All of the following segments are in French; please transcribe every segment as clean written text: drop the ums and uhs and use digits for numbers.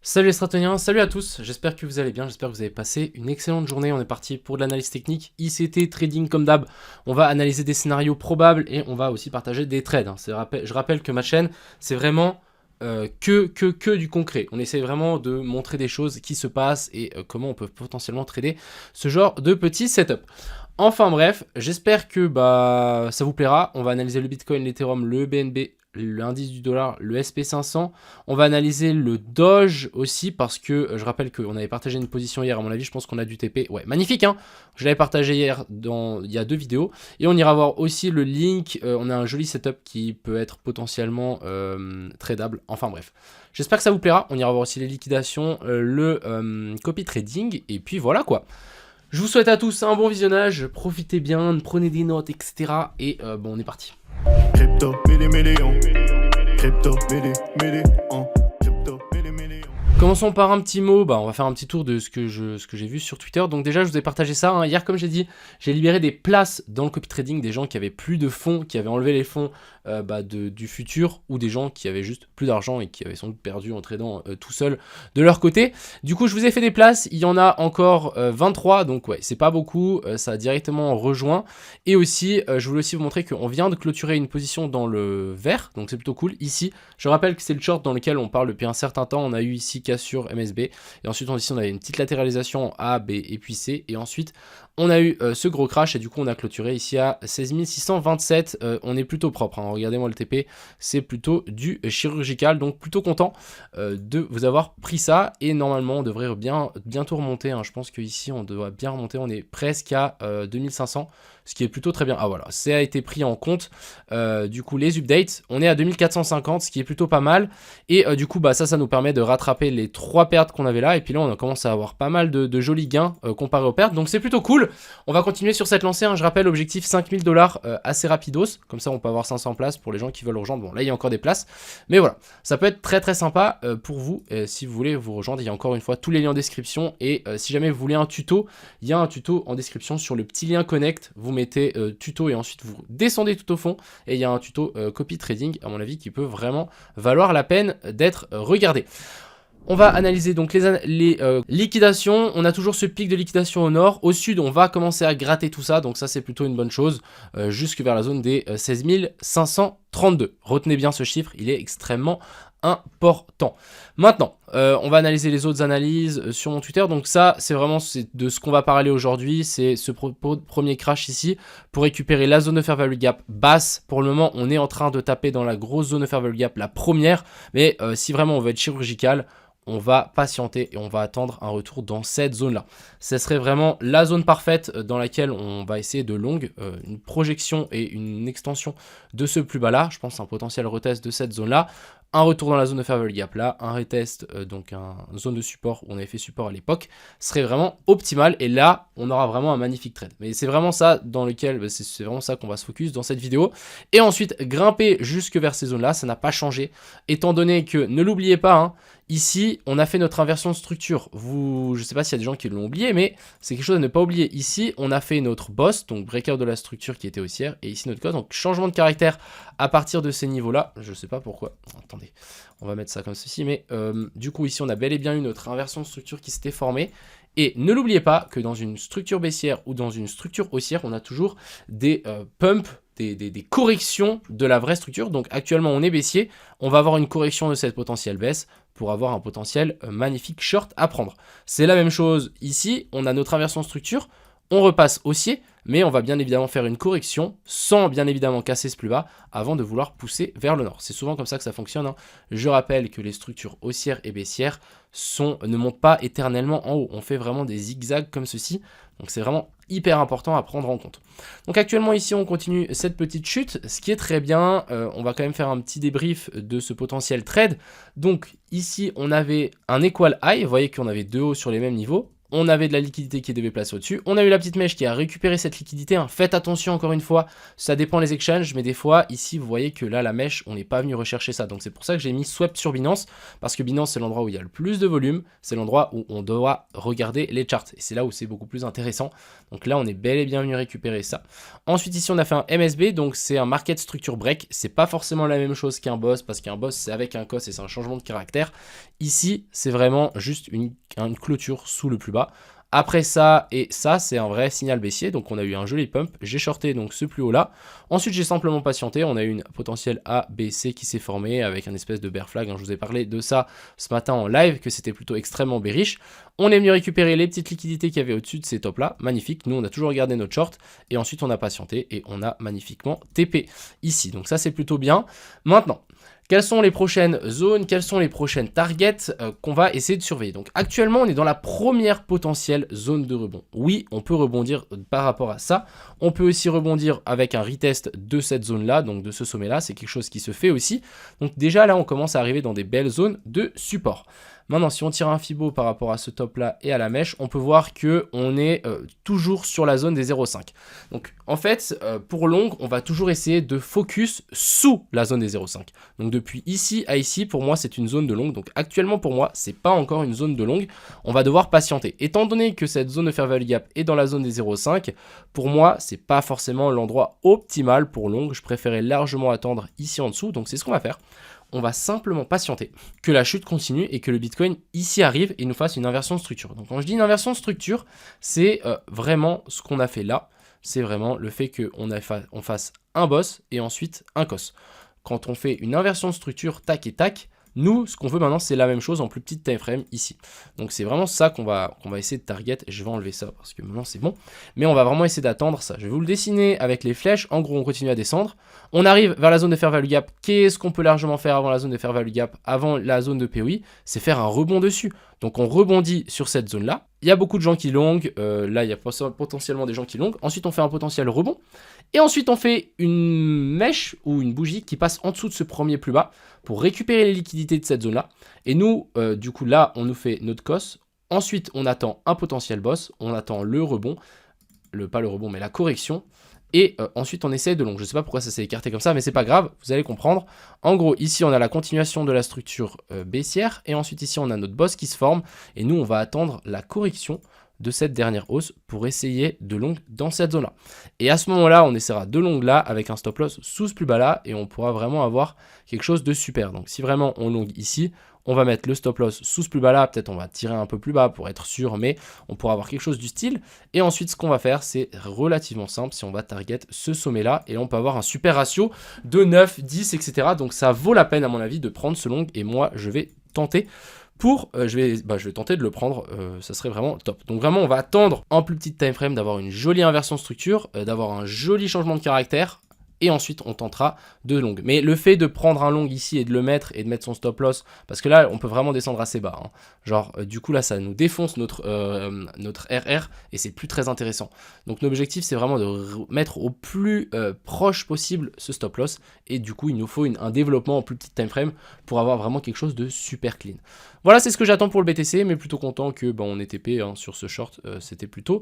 Salut les stratoniens, salut à tous, j'espère que vous allez bien, j'espère que vous avez passé une excellente journée. On est parti pour de l'analyse technique, ICT, trading comme d'hab. On va analyser des scénarios probables et on va aussi partager des trades. Je rappelle que ma chaîne, c'est vraiment que du concret. On essaie vraiment de montrer des choses qui se passent et comment on peut potentiellement trader ce genre de petit setup. Enfin bref, j'espère que ça vous plaira. On va analyser le Bitcoin, l'Ethereum, le BNB, l'indice du dollar, le SP500. On va analyser le Doge aussi parce que je rappelle qu'on avait partagé une position hier. À mon avis, je pense qu'on a du TP. Ouais, magnifique, hein. Je l'avais partagé hier il y a 2 vidéos. Et on ira voir aussi le link. On a un joli setup qui peut être potentiellement tradable. Enfin bref. J'espère que ça vous plaira. On ira voir aussi les liquidations, le copy trading. Et puis voilà quoi. Je vous souhaite à tous un bon visionnage, profitez bien, prenez des notes, etc. Et on est parti. Crypto, millions. Crypto, millions. Crypto, millions. Commençons par un petit mot, on va faire un petit tour de ce que j'ai vu sur Twitter. Donc déjà, je vous ai partagé ça, hein. Hier, comme j'ai dit, j'ai libéré des places dans le copy trading, des gens qui avaient plus de fonds, qui avaient enlevé les fonds du futur, ou des gens qui avaient juste plus d'argent et qui avaient sans doute perdu en tradant tout seul de leur côté. Du coup, je vous ai fait des places, il y en a encore 23, donc ouais, c'est pas beaucoup, ça a directement rejoint. Et aussi, je voulais aussi vous montrer qu'on vient de clôturer une position dans le vert, donc c'est plutôt cool. Ici, je rappelle que c'est le short dans lequel on parle depuis un certain temps. On a eu ici sur MSB et ensuite ici on avait une petite latéralisation A, B et puis C et ensuite on a eu ce gros crash et du coup on a clôturé ici à 16 627. On est plutôt propre, hein. Regardez-moi le TP, c'est plutôt du chirurgical, donc plutôt content de vous avoir pris ça et normalement on devrait bientôt remonter, hein. Je pense qu'ici on doit bien remonter, on est presque à 2500, ce qui est plutôt très bien. Ah voilà, ça a été pris en compte. Du coup les updates, on est à 2450, ce qui est plutôt pas mal et du coup ça nous permet de rattraper les 3 pertes qu'on avait là et puis là on a commencé à avoir pas mal de jolis gains comparé aux pertes, donc c'est plutôt cool. On va continuer sur cette lancée, hein. Je rappelle objectif 5000 $, assez rapidos, comme ça on peut avoir 500 places pour les gens qui veulent rejoindre. Bon là il y a encore des places, mais voilà, ça peut être très très sympa pour vous si vous voulez vous rejoindre. Il y a encore une fois tous les liens en description et si jamais vous voulez un tuto, il y a un tuto en description sur le petit lien connect, vous mettez tuto et ensuite vous descendez tout au fond et il y a un tuto copy trading à mon avis qui peut vraiment valoir la peine d'être regardé. On va analyser donc les liquidations. On a toujours ce pic de liquidation au nord. Au sud, on va commencer à gratter tout ça. Donc ça, c'est plutôt une bonne chose. Jusque vers la zone des 16 532. Retenez bien ce chiffre, il est extrêmement important. Maintenant, on va analyser les autres analyses sur mon Twitter. Donc ça, c'est vraiment de ce qu'on va parler aujourd'hui. C'est ce premier crash ici pour récupérer la zone de fair value gap basse. Pour le moment, on est en train de taper dans la grosse zone de fair value gap, la première. Mais si vraiment on veut être chirurgical, on va patienter et on va attendre un retour dans cette zone-là. Ce serait vraiment la zone parfaite dans laquelle on va essayer de long, une projection et une extension de ce plus bas-là. Je pense un potentiel retest de cette zone-là. Un retour dans la zone de fair value gap là, un retest, donc une zone de support où on avait fait support à l'époque, serait vraiment optimal. Et là, on aura vraiment un magnifique trade. Mais c'est vraiment ça dans lequel, c'est vraiment ça qu'on va se focus dans cette vidéo. Et ensuite, grimper jusque vers ces zones-là, ça n'a pas changé. Étant donné que, ne l'oubliez pas, hein, ici, on a fait notre inversion de structure. Je ne sais pas s'il y a des gens qui l'ont oublié, mais c'est quelque chose à ne pas oublier. Ici, on a fait notre boss, donc breakout de la structure qui était haussière, et ici notre code, donc changement de caractère à partir de ces niveaux-là. Je ne sais pas pourquoi. Attendez, on va mettre ça comme ceci, mais du coup, ici, on a bel et bien eu notre inversion de structure qui s'était formée. Et ne l'oubliez pas que dans une structure baissière ou dans une structure haussière, on a toujours des pumps, des corrections de la vraie structure. Donc actuellement, on est baissier, on va avoir une correction de cette potentielle baisse pour avoir un potentiel magnifique short à prendre. C'est la même chose ici, on a notre inversion de structure, on repasse haussier, mais on va bien évidemment faire une correction sans bien évidemment casser ce plus bas avant de vouloir pousser vers le nord. C'est souvent comme ça que ça fonctionne, hein. Je rappelle que les structures haussières et baissières ne montent pas éternellement en haut. On fait vraiment des zigzags comme ceci. Donc c'est vraiment hyper important à prendre en compte. Donc actuellement ici on continue cette petite chute, ce qui est très bien. On va quand même faire un petit débrief de ce potentiel trade. Donc ici on avait un equal high, vous voyez qu'on avait deux hauts sur les mêmes niveaux. on avait de la liquidité qui devait placer au-dessus. On a eu la petite mèche qui a récupéré cette liquidité. Hein. Faites attention encore une fois, ça dépend les exchanges, mais des fois, ici, vous voyez que là, la mèche, on n'est pas venu rechercher ça. Donc c'est pour ça que j'ai mis swap sur Binance, parce que Binance, c'est l'endroit où il y a le plus de volume, c'est l'endroit où on doit regarder les charts. Et c'est là où c'est beaucoup plus intéressant. Donc là, on est bel et bien venu récupérer ça. Ensuite, ici, on a fait un MSB, donc c'est un Market Structure Break. C'est pas forcément la même chose qu'un boss, parce qu'un boss, c'est avec un COS et c'est un changement de caractère. Ici, c'est vraiment juste une clôture sous le plus bas. Après ça et ça, c'est un vrai signal baissier. Donc, on a eu un joli pump. J'ai shorté donc ce plus haut là. Ensuite, j'ai simplement patienté. On a eu une potentielle A, B, C qui s'est formée avec un espèce de bear flag. Je vous ai parlé de ça ce matin en live, que c'était plutôt extrêmement bearish. On est venu récupérer les petites liquidités qu'il y avait au-dessus de ces tops là. Magnifique. Nous, on a toujours regardé notre short. Et ensuite, on a patienté et on a magnifiquement TP ici. Donc, ça, c'est plutôt bien. Maintenant, quelles sont les prochaines zones, quelles sont les prochaines targets qu'on va essayer de surveiller. Donc actuellement, on est dans la première potentielle zone de rebond. Oui, on peut rebondir par rapport à ça. On peut aussi rebondir avec un retest de cette zone-là, donc de ce sommet-là. C'est quelque chose qui se fait aussi. Donc déjà, là, on commence à arriver dans des belles zones de support. Maintenant, si on tire un Fibo par rapport à ce top-là et à la mèche, on peut voir qu'on est toujours sur la zone des 0,5. Donc, en fait, pour long, on va toujours essayer de focus sous la zone des 0,5. Donc, depuis ici à ici, pour moi, c'est une zone de long. Donc, actuellement, pour moi, c'est pas encore une zone de long. On va devoir patienter. Étant donné que cette zone de fair value gap est dans la zone des 0,5, pour moi, c'est pas forcément l'endroit optimal pour long. Je préférais largement attendre ici en dessous. Donc, c'est ce qu'on va faire. On va simplement patienter que la chute continue et que le Bitcoin ici arrive et nous fasse une inversion de structure. Donc quand je dis une inversion de structure, c'est vraiment ce qu'on a fait là. C'est vraiment le fait qu'on fasse un boss et ensuite un cos. Quand on fait une inversion de structure, tac et tac, nous, ce qu'on veut maintenant, c'est la même chose en plus petite time frame ici. Donc c'est vraiment ça qu'on va essayer de target. Je vais enlever ça parce que maintenant c'est bon. Mais on va vraiment essayer d'attendre ça. Je vais vous le dessiner avec les flèches. En gros, on continue à descendre. On arrive vers la zone de fair value gap. Qu'est-ce qu'on peut largement faire avant la zone de fair value gap, avant la zone de POI? C'est faire un rebond dessus. Donc on rebondit sur cette zone-là. Il y a beaucoup de gens qui longuent. Là, il y a potentiellement des gens qui longuent. Ensuite, on fait un potentiel rebond. Et ensuite, on fait une mèche ou une bougie qui passe en dessous de ce premier plus bas pour récupérer les liquidités de cette zone-là. Et nous, du coup, là, on nous fait notre cos. Ensuite, on attend un potentiel boss. On attend le rebond. Pas le rebond, mais la correction. Et ensuite, on essaie de long. Je ne sais pas pourquoi ça s'est écarté comme ça, mais c'est pas grave, vous allez comprendre. En gros, ici, on a la continuation de la structure baissière. Et ensuite, ici, on a notre boss qui se forme. Et nous, on va attendre la correction de cette dernière hausse pour essayer de long dans cette zone-là. Et à ce moment-là, on essaiera de long là avec un stop loss sous ce plus bas là. Et on pourra vraiment avoir quelque chose de super. Donc, si vraiment on long ici, on va mettre le stop loss sous ce plus bas là, peut-être on va tirer un peu plus bas pour être sûr, mais on pourra avoir quelque chose du style. Et ensuite, ce qu'on va faire, c'est relativement simple, si on va target ce sommet là, et là, on peut avoir un super ratio de 9, 10, etc. Donc ça vaut la peine à mon avis de prendre ce long, et moi je vais tenter je vais tenter de le prendre, ça serait vraiment top. Donc vraiment, on va attendre en plus petite time frame d'avoir une jolie inversion de structure, d'avoir un joli changement de caractère. Et ensuite, on tentera de long. Mais le fait de prendre un long ici et de le mettre et de mettre son stop loss, parce que là, on peut vraiment descendre assez bas. Hein. Genre, du coup, là, ça nous défonce notre RR et c'est plus très intéressant. Donc, l'objectif, c'est vraiment de mettre au plus proche possible ce stop loss. Et du coup, il nous faut un développement en plus petite time frame pour avoir vraiment quelque chose de super clean. Voilà, c'est ce que j'attends pour le BTC, mais plutôt content que on ait TP sur ce short. C'était plutôt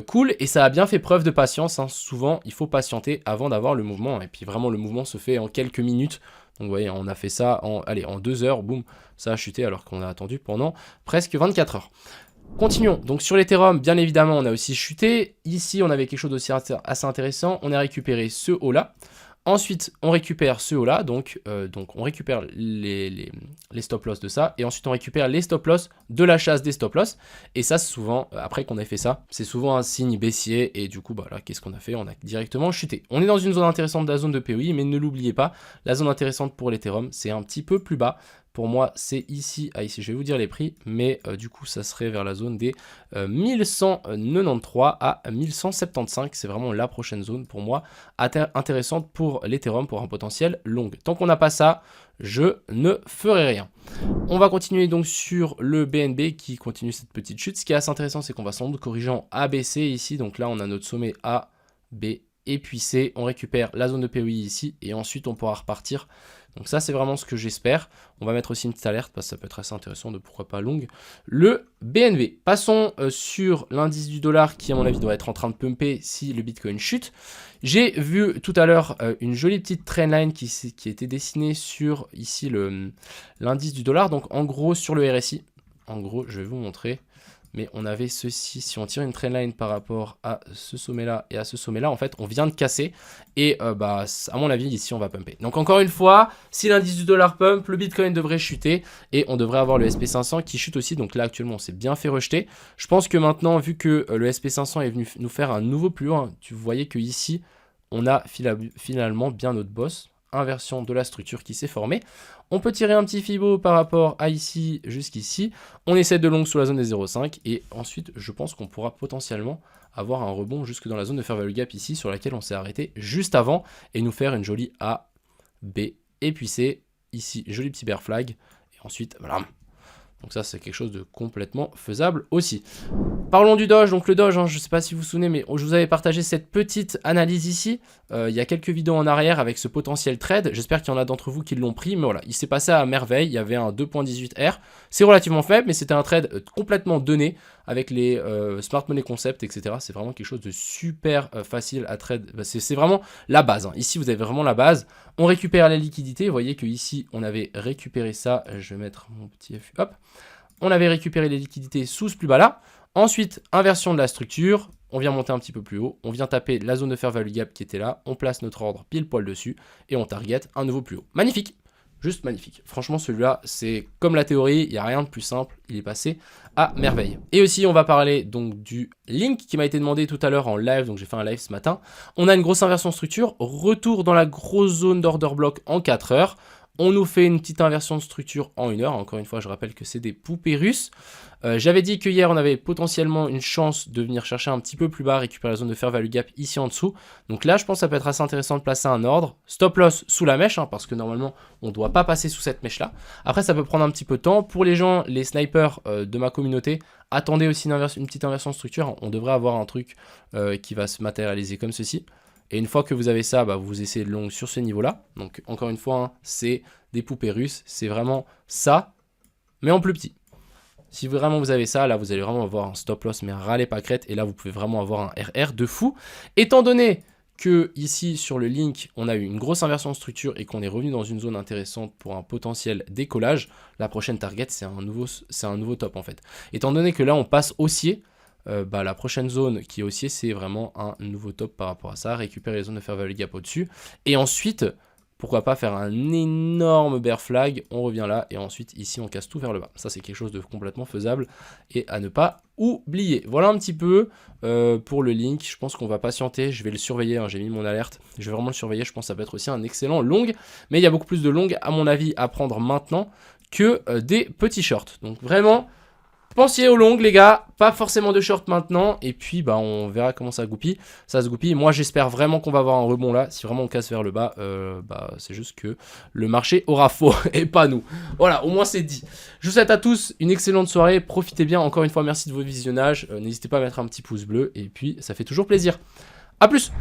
cool et ça a bien fait preuve de patience. Hein. Souvent, il faut patienter avant d'avoir le mouvement. Et puis vraiment, le mouvement se fait en quelques minutes. Donc vous voyez, on a fait ça en 2 heures, boum, ça a chuté alors qu'on a attendu pendant presque 24 heures. Continuons, donc sur l'Ethereum, bien évidemment, on a aussi chuté. Ici, on avait quelque chose d'aussi assez intéressant. On a récupéré ce haut-là. Ensuite, on récupère ce haut-là, donc on récupère les stop loss de ça, et ensuite on récupère les stop loss de la chasse des stop loss, et ça souvent, après qu'on ait fait ça, c'est souvent un signe baissier, et du coup, bah là, qu'est-ce qu'on a fait? On a directement chuté. On est dans une zone intéressante de la zone de POI, mais ne l'oubliez pas, la zone intéressante pour l'Ethereum, c'est un petit peu plus bas. Pour moi, c'est ici, ici, je vais vous dire les prix, mais du coup, ça serait vers la zone des 1193 à 1175. C'est vraiment la prochaine zone pour moi intéressante pour l'Ethereum pour un potentiel long. Tant qu'on n'a pas ça, je ne ferai rien. On va continuer donc sur le BNB qui continue cette petite chute. Ce qui est assez intéressant, c'est qu'on va sans doute corriger en ABC ici. Donc là, on a notre sommet A, B et puis C. On récupère la zone de POI ici et ensuite, on pourra repartir Donc ça c'est vraiment ce que j'espère. On va mettre aussi une petite alerte parce que ça peut être assez intéressant de pourquoi pas long. Le BNB. Passons sur l'indice du dollar qui à mon avis doit être en train de pumper si le Bitcoin chute. J'ai vu tout à l'heure une jolie petite trendline qui a été dessinée sur ici l'indice du dollar. Donc en gros sur le RSI. En gros je vais vous montrer. Mais on avait ceci, si on tire une trendline par rapport à ce sommet-là et à ce sommet-là, en fait, on vient de casser. Et bah, à mon avis, ici, on va pumper. Donc encore une fois, si l'indice du dollar pump, le Bitcoin devrait chuter. Et on devrait avoir le SP500 qui chute aussi. Donc là, actuellement, on s'est bien fait rejeter. Je pense que maintenant, vu que le SP500 est venu nous faire un nouveau plus haut, hein, tu voyais que ici, on a finalement bien notre boss. Inversion de la structure qui s'est formée. On peut tirer un petit fibo par rapport à ici jusqu'ici. On essaie de long sous la zone des 0,5 et ensuite je pense qu'on pourra potentiellement avoir un rebond jusque dans la zone de fair value gap ici sur laquelle on s'est arrêté juste avant et nous faire une jolie A, B et puis C. Ici, joli petit bear flag et ensuite voilà. Donc ça c'est quelque chose de complètement faisable aussi. Parlons du Doge, donc le Doge, hein, je ne sais pas si vous vous souvenez, mais je vous avais partagé cette petite analyse ici. Il y a quelques vidéos en arrière avec ce potentiel trade. J'espère qu'il y en a d'entre vous qui l'ont pris, mais voilà, il s'est passé à merveille. Il y avait un 2.18R. C'est relativement faible, mais c'était un trade complètement donné avec les Smart Money Concept, etc. C'est vraiment quelque chose de super facile à trade. C'est vraiment la base. Hein. Ici, vous avez vraiment la base. On récupère les liquidités. Vous voyez qu'ici, on avait récupéré ça. Je vais mettre mon petit FU. Hop. On avait récupéré les liquidités sous ce plus bas là. Ensuite, inversion de la structure, on vient monter un petit peu plus haut, on vient taper la zone de fair value gap qui était là, on place notre ordre pile poil dessus et on target un nouveau plus haut. Magnifique, juste magnifique. Franchement, celui-là, c'est comme la théorie, il n'y a rien de plus simple, il est passé à merveille. Et aussi, on va parler donc du link qui m'a été demandé tout à l'heure en live, donc j'ai fait un live ce matin. On a une grosse inversion de structure, retour dans la grosse zone d'order block en 4 heures. On nous fait une petite inversion de structure en 1 heure. Encore une fois, je rappelle que c'est des poupées russes. J'avais dit que hier, on avait potentiellement une chance de venir chercher un petit peu plus bas, récupérer la zone de fair value gap ici en dessous. Donc là, je pense que ça peut être assez intéressant de placer un ordre. Stop loss sous la mèche, hein, parce que normalement, on ne doit pas passer sous cette mèche-là. Après, ça peut prendre un petit peu de temps. Pour les gens, les snipers de ma communauté, attendez aussi une petite inversion de structure. On devrait avoir un truc qui va se matérialiser comme ceci. Et une fois que vous avez ça, bah, vous essayez de long sur ce niveau-là. Donc encore une fois, hein, c'est des poupées russes. C'est vraiment ça, mais en plus petit. Si vraiment vous avez ça, là vous allez vraiment avoir un stop loss, mais un râler pas crête. Et là vous pouvez vraiment avoir un RR de fou. Étant donné que ici sur le link, on a eu une grosse inversion de structure et qu'on est revenu dans une zone intéressante pour un potentiel décollage, la prochaine target c'est un nouveau top en fait. Étant donné que là on passe haussier, bah, la prochaine zone qui est haussier, c'est vraiment un nouveau top par rapport à ça. Récupérer les zones de fair value gap au-dessus. Et ensuite, pourquoi pas faire un énorme bear flag. On revient là et ensuite ici on casse tout vers le bas. Ça c'est quelque chose de complètement faisable et à ne pas oublier. Voilà un petit peu pour le link. Je pense qu'on va patienter. Je vais le surveiller. Hein. J'ai mis mon alerte. Je vais vraiment le surveiller. Je pense que ça peut être aussi un excellent long. Mais il y a beaucoup plus de long à mon avis à prendre maintenant que des petits shorts. Donc vraiment... Pensiez au long les gars, pas forcément de short maintenant, et puis bah on verra comment ça goupille. Ça se goupille, moi j'espère vraiment qu'on va avoir un rebond là, si vraiment on casse vers le bas, bah c'est juste que le marché aura faux, et pas nous. Voilà, au moins c'est dit. Je vous souhaite à tous une excellente soirée, profitez bien, encore une fois merci de votre visionnage, n'hésitez pas à mettre un petit pouce bleu, et puis ça fait toujours plaisir. A plus.